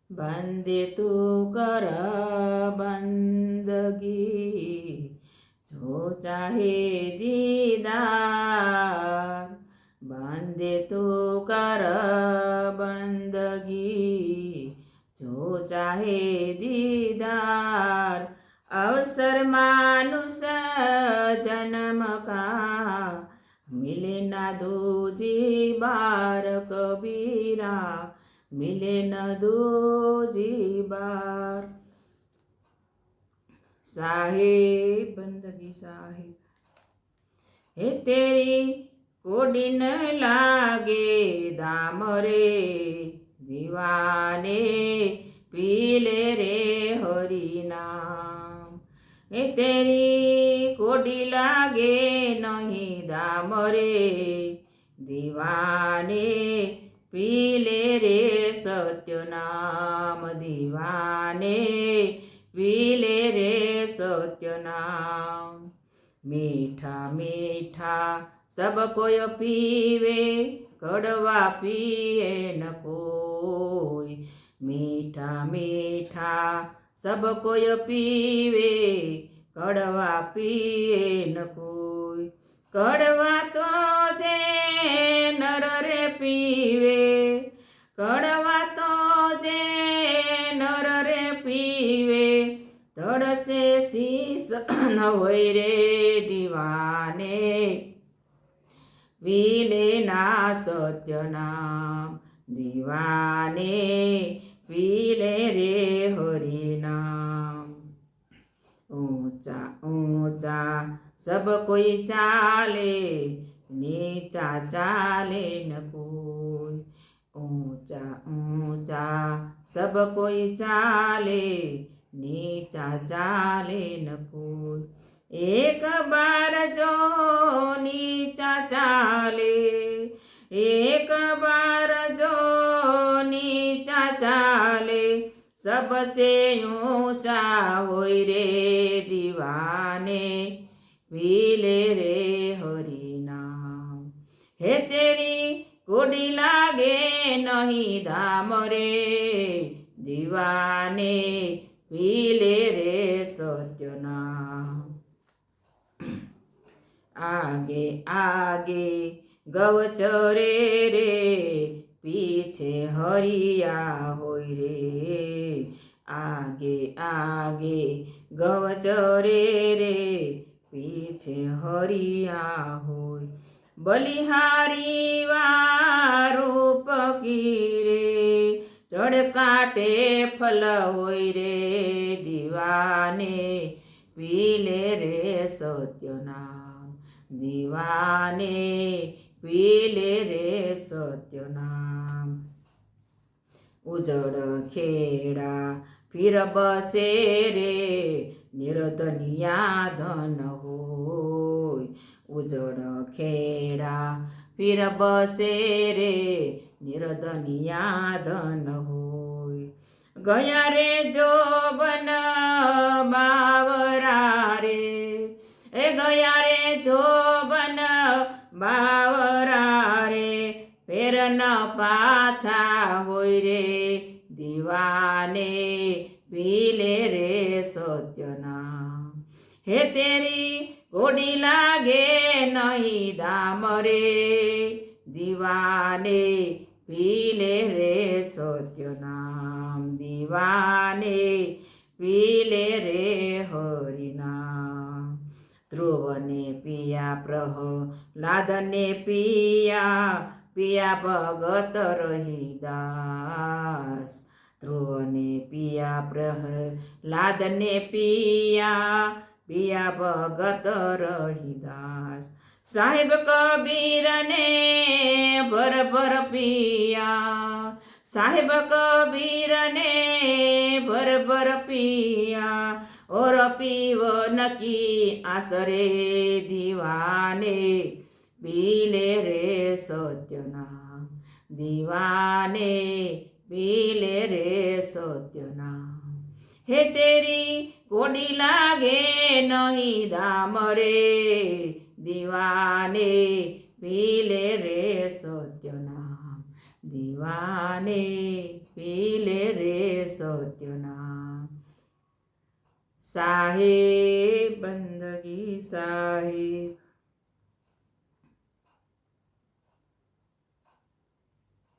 बंदे तू कर बंदगी, जो चाहे दीदार। बंदे तू कर बंदगी, जो चाहे दीदार। अवसर मानुष जन्म का, मिले ना दूजी बार कबीरा, मिले न दूजी बार। साहिब बंदगी साहिब, हे तेरी कोडी न लागे दाम रे, दीवाने पीले रे हरि नाम। हे तेरी कोडी लागे नहीं दाम रे, दीवाने पीले रे सत्य नाम। दीवाने पीले रे सत्य नाम। मीठा मीठा सब कोई पीवे, कड़वा पिए न कोई। मीठा मीठा सब कोई पीवे, कड़वा पिए न कोई। कड़वा तो जे नर रे पीवे, कड़वा तो जे नर रे पीवे। तड़से शीस न होय रे दीवाने, पीले ना सत्य नाम। दीवाने पीले रे हरि नाम। ऊंचा ऊंचा सब कोई चाले, नीचा चाले न कोई। ऊंचा ऊंचा सब कोई चाले, नीचा चाले न कोई। एक बार जो नीचा चाले, एक बार जो नीचा चाले, सबसे ऊंचा होय रे दीवाने, पीले रे हरि नाम। हे तेरी कोडी लागे नहीं धाम रे, दीवाने पीले रे सत्य नाम। आगे आगे गव चरे रे, पीछे हरिया होय रे। आगे आगे गव चरे रे, पीछे हरिया होय। बलिहारी रूप की रे, चढ़ काटे फल होय रे दीवाने, पीले रे सत्य नाम। दीवाने पीले रे सत्य नाम। उजड़ खेड़ा फिर बसे रे, निर्धनिया धन होय। उजड़ खेड़ा फिर बसे रे, निर्धनिया धन होय। गया रे जो बन बावरा रे, ए गया रे जो बन बावरा रे। फेर न पाछा होय रे दीवाने, पीले रे सत्य नाम। हे तेरी कोडी लागे नहीं दाम रे, दीवाने पीले रे सत्य नाम। दीवाने पीले रे हरि नाम। ध्रुव ने पिया प्रहलाद ने पिया, पिया भगत रहीदास। ध्रुव ने पिया प्रहलाद ने पिया, पिया भगत रहीदास। साहिब कबीर ने भर भर पिया, साहिब कबीर ने भर भर पिया। और पीवन की आसरे दीवाने, पीले रे सत्य नाम। दीवाने पीले रे सत्य नाम। हे तेरी कोडी लागे नहीं दाम रे, दीवाने पीले रे सत्य नाम। दीवाने पीले रे સાહેબ બંદગી સાહેબ.